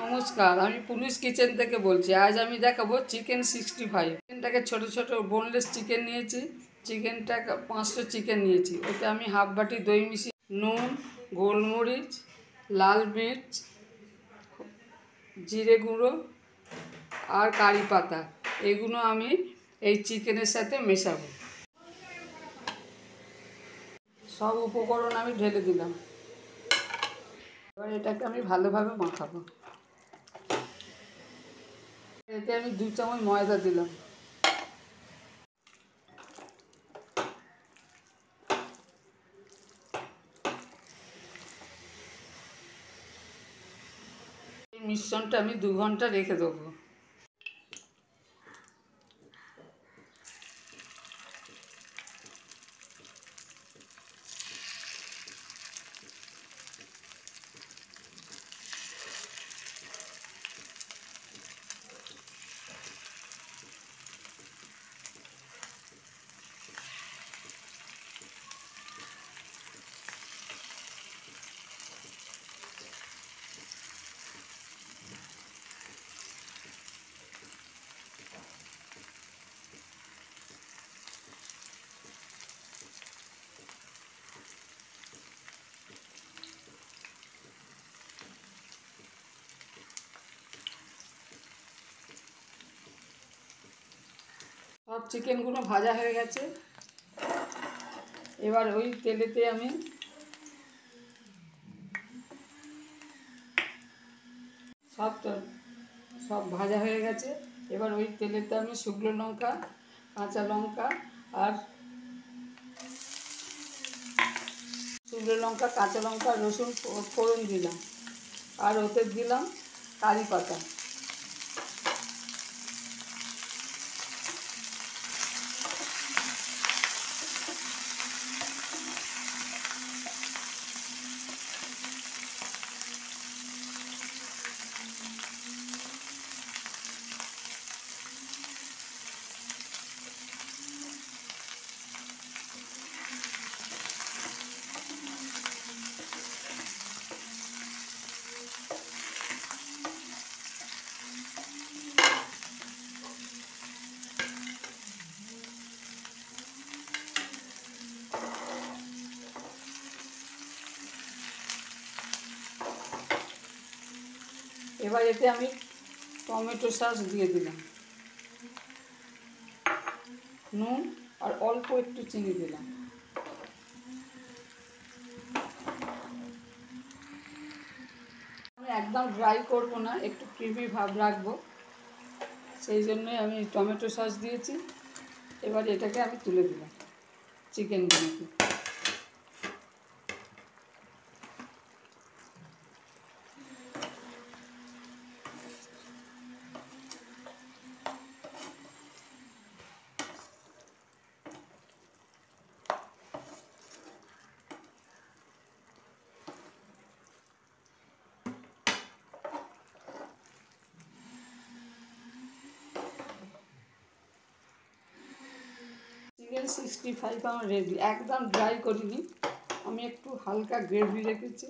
নমস্কার, আমি police kitchen থেকে বলছি। আজ আমি দেখাবো চিকেন 65। চিকেনটাকে ছোট ছোট বোনলেস চিকেন নিয়েছি। চিকেনটা 500 চিকেন নিয়েছি। ওতে আমি হাফ বাটি দই মিশিয়ে নুন, গোলমরিচ, লাল মির্চ, জিরে গুঁড়ো আর কারি পাতা, এগুলো আমি এই চিকেনের সাথে মেশাবো। সব উপকরণ আমি ঢেলে দিলাম। এবার এটাকে আমি ভালোভাবে মাখাবো। এতে আমি 2 চামচ ময়দা দিলাম। এই মিশ্রণটা আমি 2 ঘন্টা রেখে দেবো। সব চিকেনগুলো ভাজা হয়ে গেছে। এবার ওই তেলেতে আমি সব ভাজা হয়ে গেছে। এবার ওই তেলেতে আমি শুকনো লঙ্কা, কাঁচা লঙ্কা আর রসুন ফোড়ন দিলাম। আর ওতে দিলাম কারি পাতা। এবার এতে আমি টমেটো সস দিয়ে দিলাম, নুন আর অল্প একটু চিনি দিলাম। আমি একদম ড্রাই করব না, একটু ক্রিমি ভাব রাখবো, সেই জন্যই আমি টমেটো সস দিয়েছি। এবার এটাকে আমি তুলে দিলাম চিকেনগুলোকে। চিকেন 65 আমার রেডি। একদম ড্রাই করিনি, আমি একটু হালকা গ্রেভি রেখেছি।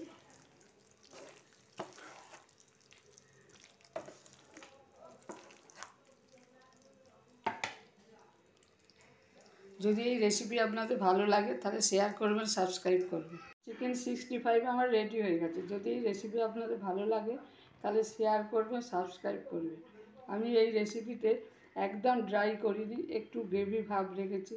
যদি এই রেসিপি আপনাদের ভালো লাগে তাহলে শেয়ার করবেন, সাবস্ক্রাইব করবেন। চিকেন 65 আমার রেডি হয়ে গেছে। যদি এই রেসিপি আপনাদের ভালো লাগে তাহলে শেয়ার করবেন, সাবস্ক্রাইব করবেন। আমি এই রেসিপিতে একদম ড্রাই করিনি, একটু গ্রেভি ভাব রেখেছি।